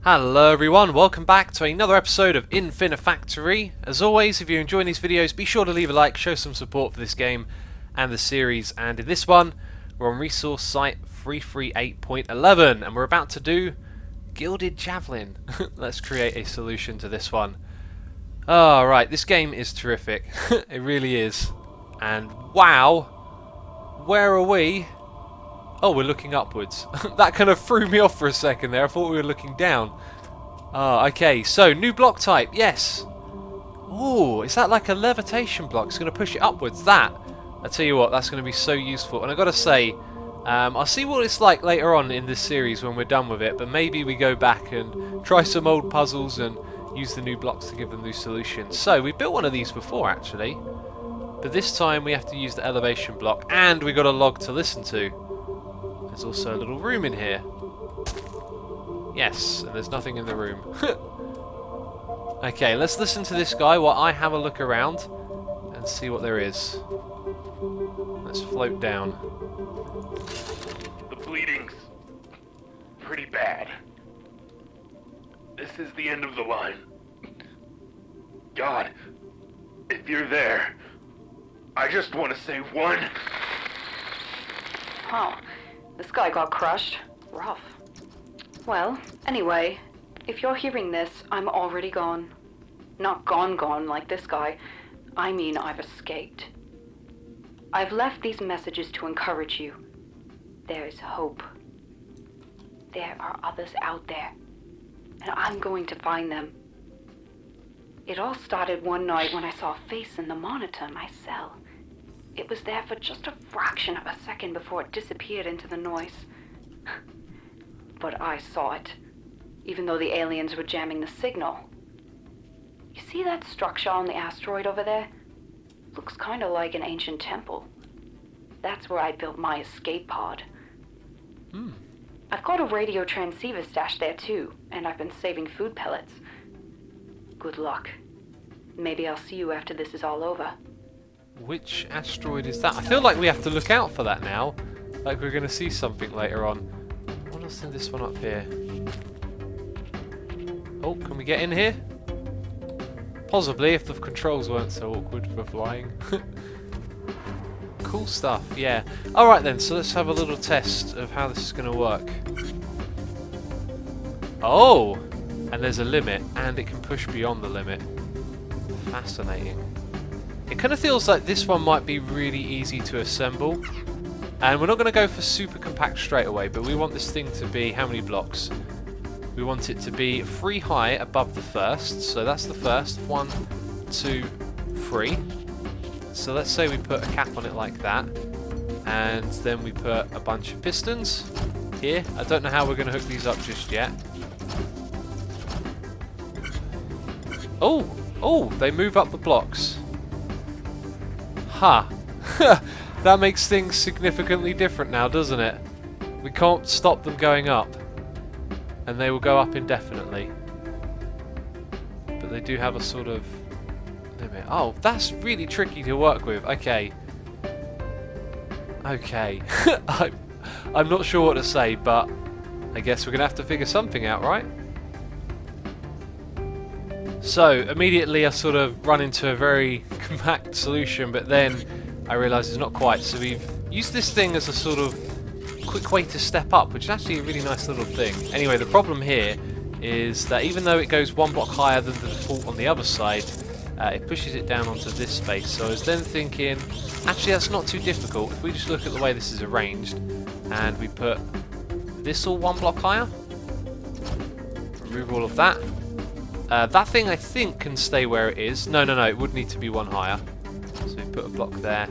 Hello everyone, welcome back to another episode of Infinifactory. As always, if you're enjoying these videos, be sure to leave a like, show some support for this game and the series. And in this one, we're on resource site 338.11 and we're about to do Gilded Javelin. Let's create a solution to this one. Right, this game is terrific. It really is. And wow, where are we? Oh, we're looking upwards. That kind of threw me off for a second there. I thought we were looking down. Okay, so new block type, yes. Ooh, is that like a levitation block? It's going to push it upwards. That, I tell you what, that's going to be so useful. And I've got to say, I'll see what it's like later on in this series when we're done with it. But maybe we go back and try some old puzzles and use the new blocks to give them new solutions. So, we built one of these before, actually. But this time we have to use the elevation block. And we got a log to listen to. There's also a little room in here. Yes, and there's nothing in the room. Okay, let's listen to this guy while I have a look around and see what there is. Let's float down. The bleeding's pretty bad. This is the end of the line. God, if you're there, I just want to say one. Oh. This guy got crushed. Rough. Well, anyway, if you're hearing this, I'm already gone. Not gone like this guy. I mean, I've escaped. I've left these messages to encourage you. There's hope. There are others out there, and I'm going to find them. It all started one night when I saw a face in the monitor in my cell. It was there for just a fraction of a second before it disappeared into the noise. But I saw it, even though the aliens were jamming the signal. You see that structure on the asteroid over there? Looks kind of like an ancient temple. That's where I built my escape pod. I've got a radio transceiver stashed there too, and I've been saving food pellets. Good luck. Maybe I'll see you after this is all over. Which asteroid is that? I feel like we have to look out for that now. Like we're going to see something later on. What else is this one up here? Oh, can we get in here? Possibly, if the controls weren't so awkward for flying. Cool stuff, yeah. Alright then, so let's have a little test of how this is going to work. Oh! And there's a limit, and it can push beyond the limit. Fascinating. It kind of feels like this one might be really easy to assemble. And we're not going to go for super compact straight away, but we want this thing to be, how many blocks? We want it to be 3 high above the first. So that's the first. 1, 2, 3. So let's say we put a cap on it like that. And then we put a bunch of pistons here. I don't know how we're going to hook these up just yet. Oh, they move up the blocks. Ha! That makes things significantly different now, doesn't it? We can't stop them going up. And they will go up indefinitely. But they do have a sort of limit. Oh, that's really tricky to work with. Okay. Okay. I'm not sure what to say, but I guess we're going to have to figure something out, right? So, immediately I sort of run into a very compact solution, but then I realise it's not quite. So we've used this thing as a sort of quick way to step up, which is actually a really nice little thing. Anyway, the problem here is that even though it goes 1 block higher than the default on the other side, it pushes it down onto this space. So I was then thinking, actually that's not too difficult. If we just look at the way this is arranged, and we put this all 1 block higher, remove all of that. That thing I think can stay where it is. No, it would need to be 1 higher. So we put a block there,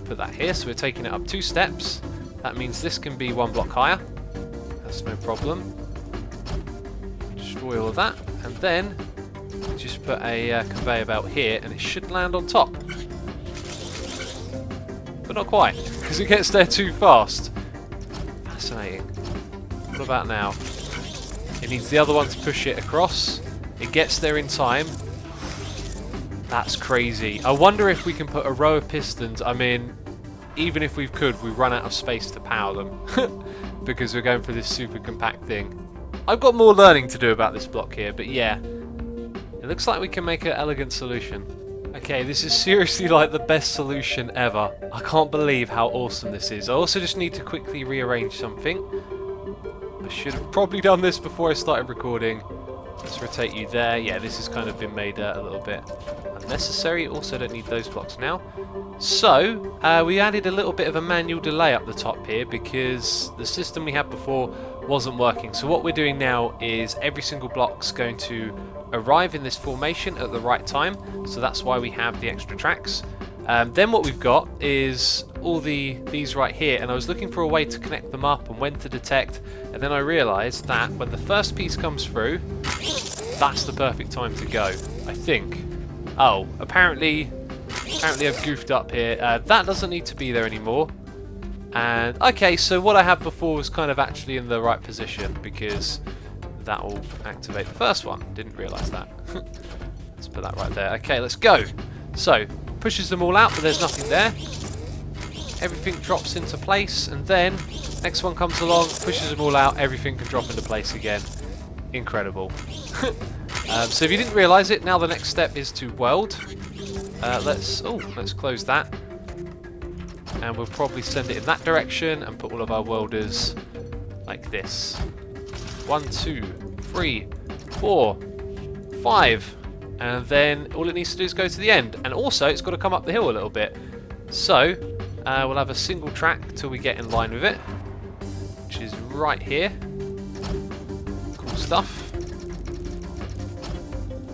put that here, so we're taking it up 2 steps. That means this can be 1 block higher. That's no problem. Destroy all of that, and then just put a conveyor belt here, and it should land on top. But not quite, because it gets there too fast. Fascinating. What about now? It needs the other one to push it across. It gets there in time. That's crazy. I wonder if we can put a row of pistons. I mean, even if we could, we run out of space to power them. Because we're going for this super compact thing. I've got more learning to do about this block here, but yeah. It looks like we can make an elegant solution. Okay, this is seriously like the best solution ever. I can't believe how awesome this is. I also just need to quickly rearrange something. I should have probably done this before I started recording. Let's rotate you there. Yeah, this has kind of been made a little bit unnecessary. Also don't need those blocks now. So, we added a little bit of a manual delay up the top here because the system we had before wasn't working. So what we're doing now is every single block's going to arrive in this formation at the right time. So that's why we have the extra tracks. Then what we've got is all these right here, and I was looking for a way to connect them up and when to detect, and then I realised that when the first piece comes through, that's the perfect time to go, I think. Oh, apparently I've goofed up here. That doesn't need to be there anymore. And okay, so what I had before was kind of actually in the right position because that will activate the first one. Didn't realise that. Let's put that right there. Okay, let's go. So, pushes them all out, but there's nothing there. Everything drops into place, and then next one comes along, pushes them all out, everything can drop into place again. Incredible. So if you didn't realise it, now the next step is to weld. Let's close that. And we'll probably send it in that direction and put all of our welders like this. 1, 2, 3, 4, 5. And then all it needs to do is go to the end. And also, it's got to come up the hill a little bit. So, we'll have a single track till we get in line with it, which is right here. Cool stuff.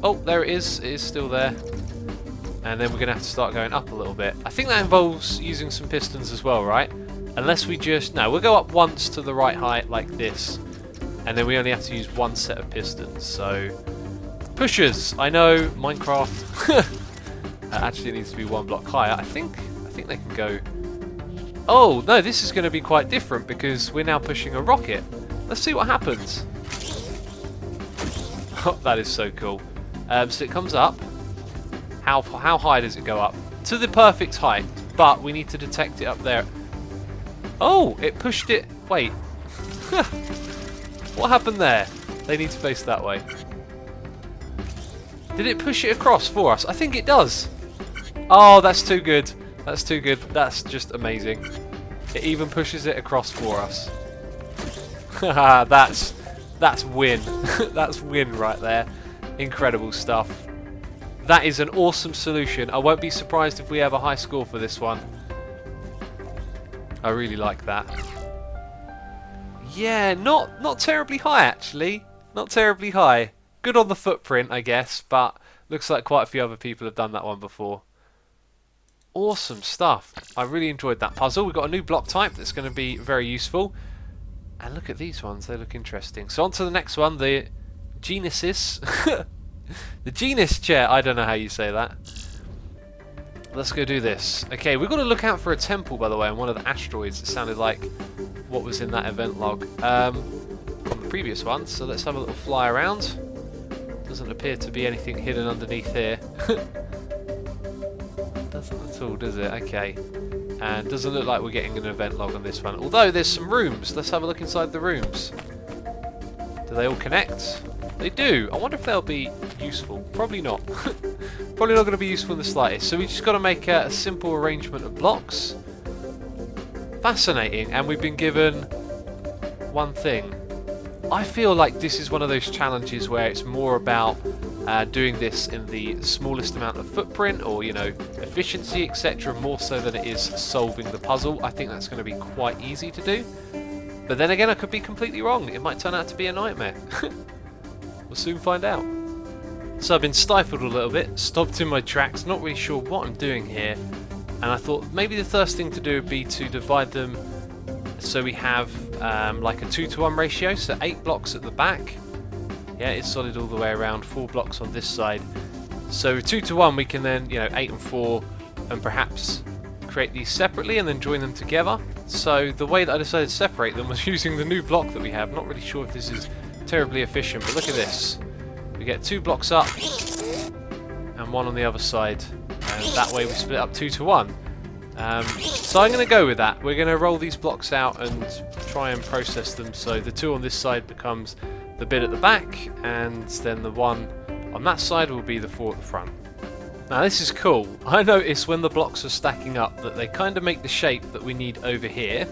Oh, there it is. It is still there. And then we're going to have to start going up a little bit. I think that involves using some pistons as well, right? Unless we just... No, we'll go up once to the right height like this. And then we only have to use one set of pistons. So, pushers. I know, Minecraft. Actually, it needs to be one block higher. I think they can go... Oh, no, this is going to be quite different because we're now pushing a rocket. Let's see what happens. Oh, that is so cool. So it comes up. How high does it go up? To the perfect height, but we need to detect it up there. Oh, it pushed it... Wait. What happened there? They need to face that way. Did it push it across for us? I think it does. Oh, that's too good. That's too good. That's just amazing. It even pushes it across for us. Haha, that's win. That's win right there. Incredible stuff. That is an awesome solution. I won't be surprised if we have a high score for this one. I really like that. Yeah, not terribly high actually. Not terribly high. Good on the footprint, I guess, but looks like quite a few other people have done that one before. Awesome stuff. I really enjoyed that puzzle. We've got a new block type that's going to be very useful. And look at these ones, they look interesting. So on to the next one, the Genesis. The Genus chair, I don't know how you say that. Let's go do this. Okay, we've got to look out for a temple, by the way, on one of the asteroids. It sounded like what was in that event log from the previous one. So let's have a little fly around. Doesn't appear to be anything hidden underneath here. Doesn't at all, does it? Okay. And doesn't look like we're getting an event log on this one. Although there's some rooms. Let's have a look inside the rooms. Do they all connect? They do. I wonder if they'll be useful. Probably not. Probably not going to be useful in the slightest. So we just got to make a simple arrangement of blocks. Fascinating. And we've been given one thing. I feel like this is one of those challenges where it's more about doing this in the smallest amount of footprint or, you know, efficiency, etc. more so than it is solving the puzzle. I think that's going to be quite easy to do. But then again, I could be completely wrong. It might turn out to be a nightmare. We'll soon find out. So I've been stifled a little bit, stopped in my tracks, not really sure what I'm doing here. And I thought maybe the first thing to do would be to divide them so we have like a 2-to-1 ratio, so 8 blocks at the back. Yeah, it's solid all the way around, 4 blocks on this side. So 2-to-1 we can then, you know, 8 and 4, and perhaps create these separately and then join them together. So the way that I decided to separate them was using the new block that we have. Not really sure if this is terribly efficient, but look at this. We get 2 blocks up and 1 on the other side, and that way we split up 2-to-1. So I'm going to go with that. We're going to roll these blocks out and try and process them so the 2 on this side becomes the bit at the back, and then the one on that side will be the 4 at the front. Now this is cool. I noticed when the blocks are stacking up that they kind of make the shape that we need over here.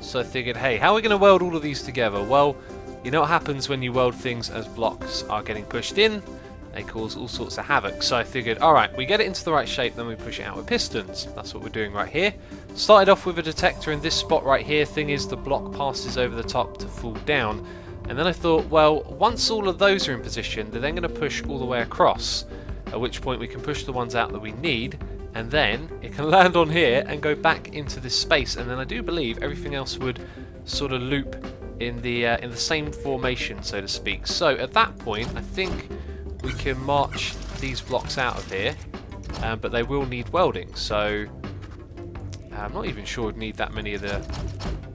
So I figured, hey, how are we going to weld all of these together? Well, you know what happens when you weld things as blocks are getting pushed in? They cause all sorts of havoc. So I figured, alright, we get it into the right shape, then we push it out with pistons. That's what we're doing right here. Started off with a detector in this spot right here. Thing is, the block passes over the top to fall down. And then I thought, well, once all of those are in position, they're then going to push all the way across. At which point we can push the ones out that we need, and then it can land on here and go back into this space. And then I do believe everything else would sort of loop in the same formation, so to speak. So at that point, I think we can march these blocks out of here, but they will need welding. So I'm not even sure we'd need that many of the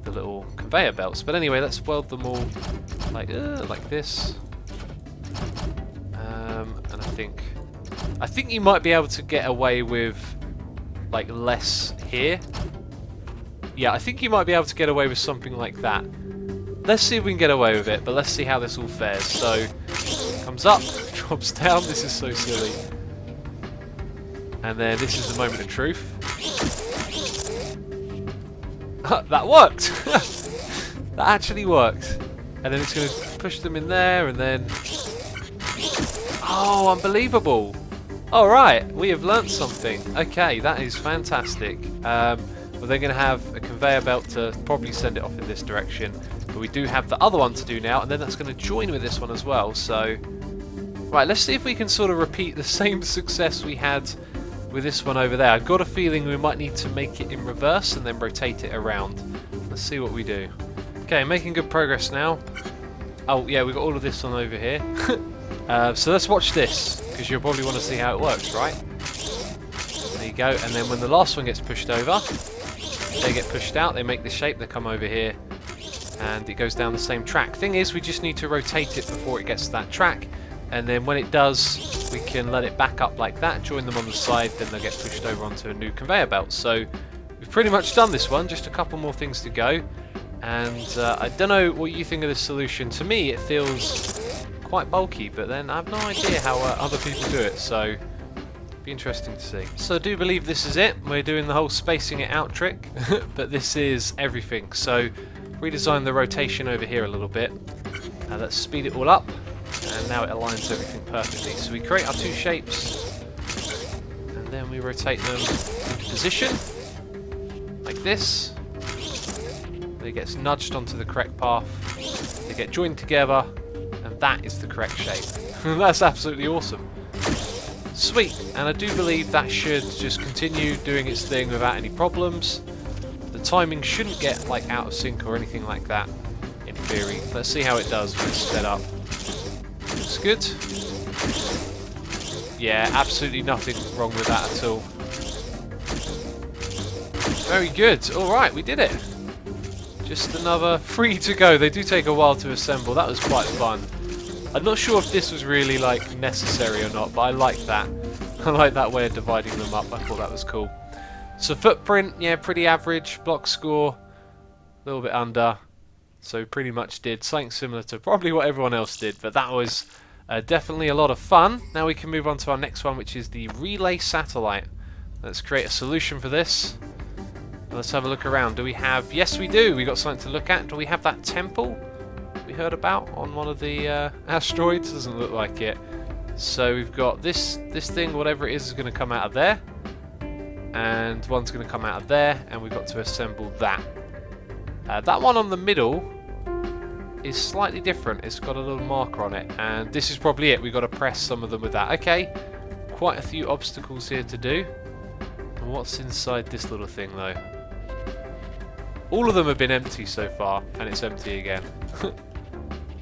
little conveyor belts. But anyway, let's weld them all like this. And I think you might be able to get away with like less here. Yeah, I think you might be able to get away with something like that. Let's see if we can get away with it, but let's see how this all fares. So, comes up, drops down. This is so silly. And then this is the moment of truth. That worked! That actually worked. And then it's going to push them in there, and then... Oh, unbelievable! Alright, we have learnt something. Okay, that is fantastic. We're then going to have a conveyor belt to probably send it off in this direction. But we do have the other one to do now, and then that's going to join with this one as well. So, right, let's see if we can sort of repeat the same success we had with this one over there. I've got a feeling we might need to make it in reverse and then rotate it around. Let's see what we do. Okay, making good progress now. Oh, yeah, we've got all of this on over here. So let's watch this, because you'll probably want to see how it works, right? There you go, and then when the last one gets pushed over, they get pushed out, they make the shape, they come over here, and it goes down the same track. Thing is, we just need to rotate it before it gets to that track, and then when it does, we can let it back up like that, join them on the side, then they'll get pushed over onto a new conveyor belt. So we've pretty much done this one, just a couple more things to go. And I don't know what you think of this solution. To me, it feels quite bulky, but then I have no idea how other people do it, so it'd be interesting to see. So I do believe this is it. We're doing the whole spacing it out trick, but this is everything. So redesign the rotation over here a little bit. Let's speed it all up, and now it aligns everything perfectly. So we create our two shapes, and then we rotate them into position, like this. It gets nudged onto the correct path, they get joined together, and that is the correct shape. That's absolutely awesome. Sweet, and I do believe that should just continue doing its thing without any problems. The timing shouldn't get like out of sync or anything like that, in theory. Let's see how it does when it's sped up. Looks good. Yeah, absolutely nothing wrong with that at all. Very good. Alright, we did it. Just another 3 to go. They do take a while to assemble. That was quite fun. I'm not sure if this was really like necessary or not, but I like that. I like that way of dividing them up. I thought that was cool. So footprint, yeah, pretty average. Block score, a little bit under. So pretty much did something similar to probably what everyone else did, but that was definitely a lot of fun. Now we can move on to our next one, which is the relay satellite. Let's create a solution for this. Let's have a look around. Do we have... Yes, we do. We got something to look at. Do we have that temple we heard about on one of the asteroids? Doesn't look like it. So we've got this thing, whatever it is going to come out of there. And one's going to come out of there. And we've got to assemble that. That one on the middle is slightly different. It's got a little marker on it. And this is probably it. We've got to press some of them with that. Okay. Quite a few obstacles here to do. And what's inside this little thing, though? All of them have been empty so far, and it's empty again.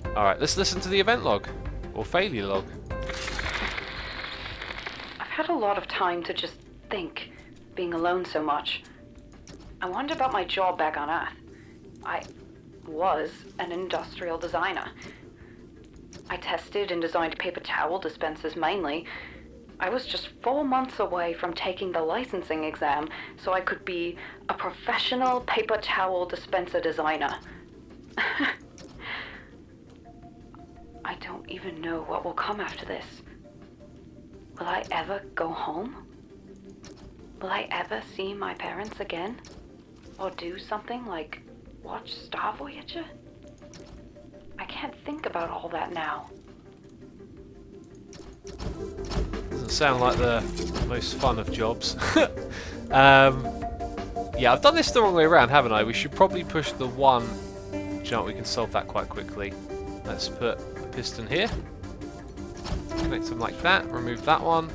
Alright, let's listen to the event log, or failure log. I've had a lot of time to just think, being alone so much. I wondered about my job back on Earth. I was an industrial designer. I tested and designed paper towel dispensers mainly. I was just 4 months away from taking the licensing exam so I could be a professional paper towel dispenser designer. even know what will come after this. Will I ever go home? Will I ever see my parents again? Or do something like watch Star Voyager? I can't think about all that now. Doesn't sound like the most fun of jobs. Yeah, I've done this the wrong way around, haven't I? We should probably push the one. Do you know what? We can solve that quite quickly. Let's put a piston here. Connect them like that. Remove that one.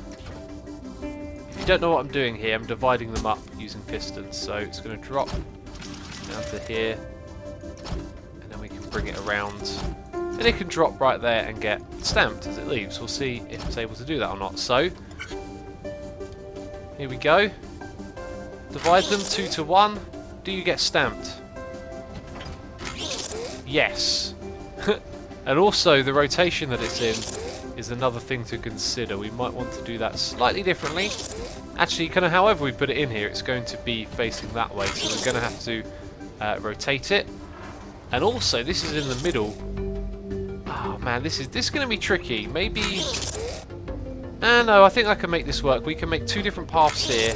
If you don't know what I'm doing here, I'm dividing them up using pistons. So it's going to drop down to here. And then we can bring it around. And it can drop right there and get stamped as it leaves. We'll see if it's able to do that or not. So, here we go. Divide them 2 to 1. Do you get stamped? Yes. And also the rotation that it's in is another thing to consider. We might want to do that slightly differently. Actually, kind of however we put it in here, it's going to be facing that way. So we're going to have to rotate it. And also, this is in the middle. Oh man, this is going to be tricky. Maybe... no, I think I can make this work. We can make 2 different paths here.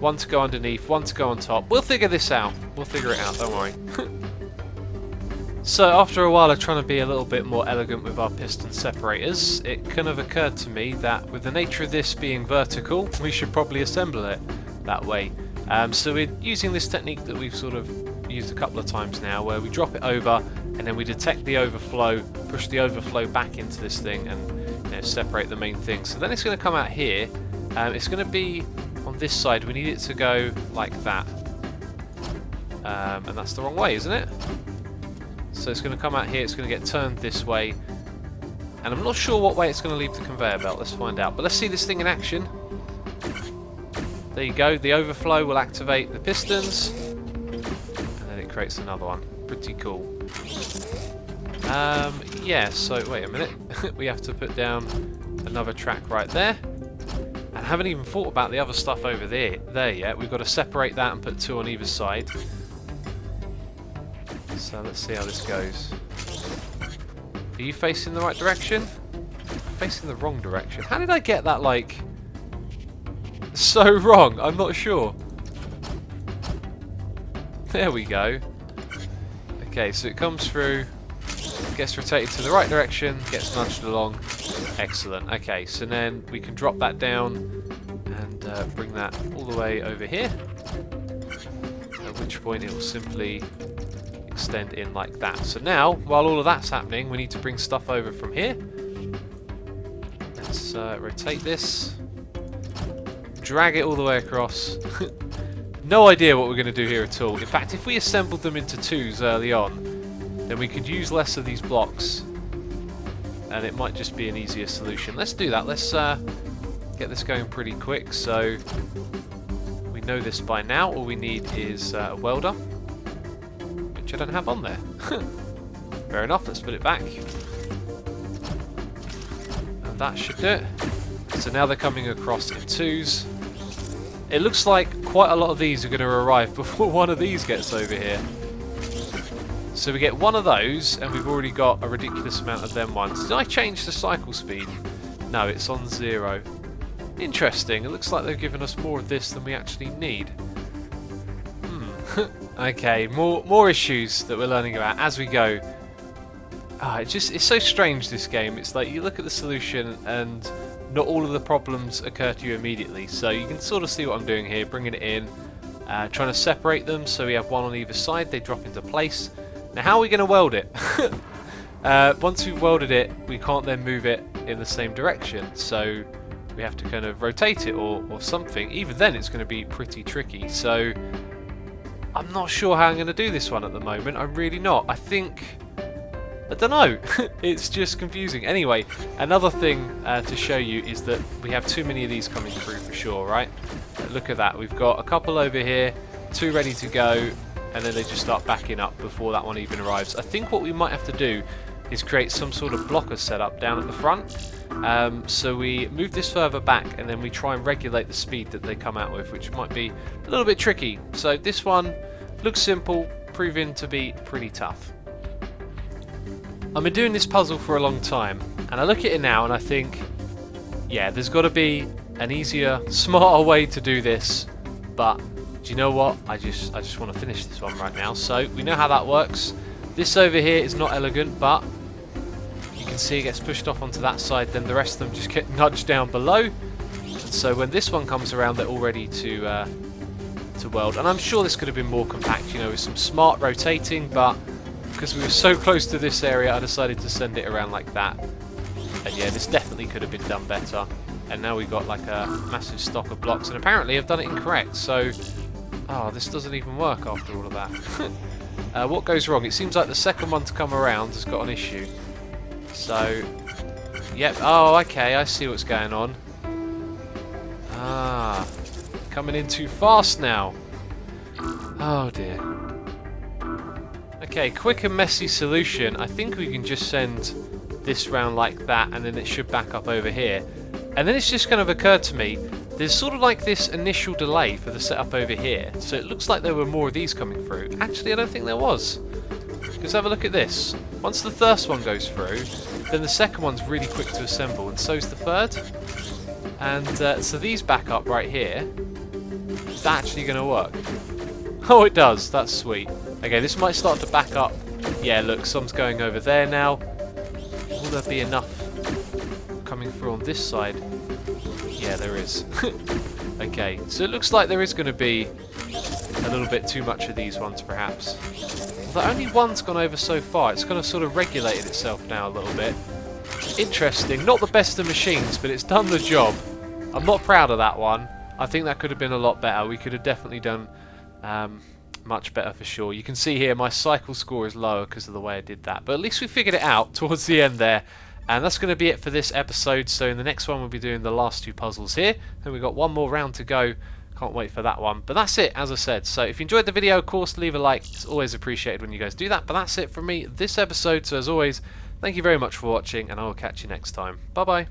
One to go underneath, one to go on top. We'll figure this out. We'll figure it out, don't worry. So after a while of trying to be a little bit more elegant with our piston separators, it kind of occurred to me that with the nature of this being vertical, we should probably assemble it that way. So we're using this technique that we've sort of used a couple of times now, where we drop it over and then we detect the overflow, push the overflow back into this thing and separate the main thing. So then it's going to come out here. It's going to be on this side. We need it to go like that. And that's the wrong way, isn't it? So it's going to come out here, it's going to get turned this way. And I'm not sure what way it's going to leave the conveyor belt. Let's find out. But let's see this thing in action. There you go. The overflow will activate the pistons. And then it creates another one. Pretty cool. Yeah, so wait a minute. We have to put down another track right there. And I haven't even thought about the other stuff over there yet. We've got to separate that and put 2 on either side. So let's see how this goes. Are you facing the right direction? Facing the wrong direction. How did I get that, like, so wrong? I'm not sure. There we go. Okay, so it comes through, gets rotated to the right direction, gets nudged along. Excellent. Okay, so then we can drop that down and bring that all the way over here. At which point it will simply extend in like that. So now, while all of that's happening, we need to bring stuff over from here. Let's rotate this. Drag it all the way across. No idea what we're going to do here at all. In fact, if we assembled them into 2s early on, then we could use less of these blocks. And it might just be an easier solution. Let's do that. Let's get this going pretty quick. So we know this by now. All we need is a welder, which I don't have on there. Fair enough, let's put it back. And that should do it. So now they're coming across in 2s. It looks like quite a lot of these are going to arrive before one of these gets over here. So we get one of those, and we've already got a ridiculous amount of them ones. Did I change the cycle speed? No, it's on 0. Interesting, it looks like they've given us more of this than we actually need. Okay, more issues that we're learning about as we go. It's so strange, this game. It's like you look at the solution and not all of the problems occur to you immediately. So you can sort of see what I'm doing here, bringing it in, trying to separate them so we have one on either side, they drop into place. Now how are we going to weld it? Once we've welded it, we can't then move it in the same direction. So we have to kind of rotate it or something. Even then it's going to be pretty tricky. So I'm not sure how I'm going to do this one at the moment. I'm really not. I don't know. It's just confusing. Anyway, another thing to show you is that we have too many of these coming through for sure, right? Look at that. We've got a couple over here, 2 ready to go, and then they just start backing up before that one even arrives. I think what we might have to do is create some sort of blocker setup down at the front. So we move this further back and then we try and regulate the speed that they come out with, which might be a little bit tricky. So this one looks simple, proving to be pretty tough. I've been doing this puzzle for a long time, And I look at it now and I think, yeah, there's got to be an easier, smarter way to do this. But do you know what? I just want to finish this one right now. So we know how that works. This over here is not elegant, but you can see it gets pushed off onto that side. Then the rest of them just get nudged down below. And so when this one comes around, they're all ready to weld. And I'm sure this could have been more compact, you know, with some smart rotating. But because we were so close to this area, I decided to send it around like that. And yeah, this definitely could have been done better. And now we've got like a massive stock of blocks. And apparently I've done it incorrect. So, oh, this doesn't even work after all of that. What goes wrong? It seems like the second one to come around has got an issue. So, yep. Oh, okay. I see what's going on. Ah, coming in too fast now. Oh dear. Okay, quick and messy solution. I think we can just send this round like that, and then it should back up over here. And then it's just kind of occurred to me, there's sort of like this initial delay for the setup over here. So it looks like there were more of these coming through. Actually, I don't think there was. Because have a look at this. Once the first one goes through, then the second one's really quick to assemble, and so's the third. And so these back up right here. Is that actually going to work? Oh, it does. That's sweet. Okay, this might start to back up. Yeah, look, some's going over there now. Will there be enough coming through on this side? Yeah, there is. Okay, so it looks like there is going to be a little bit too much of these ones, perhaps. Although only one's gone over so far. It's kind of sort of regulated itself now a little bit. Interesting. Not the best of machines, but it's done the job. I'm not proud of that one. I think that could have been a lot better. We could have definitely done much better for sure. You can see here my cycle score is lower because of the way I did that. But at least we figured it out towards the end there. And that's going to be it for this episode. So in the next one we'll be doing the last two puzzles here. And we've got one more round to go. Can't wait for that one. But that's it, as I said. So if you enjoyed the video, of course, leave a like. It's always appreciated when you guys do that. But that's it from me this episode. So as always, thank you very much for watching, and I will catch you next time. Bye bye.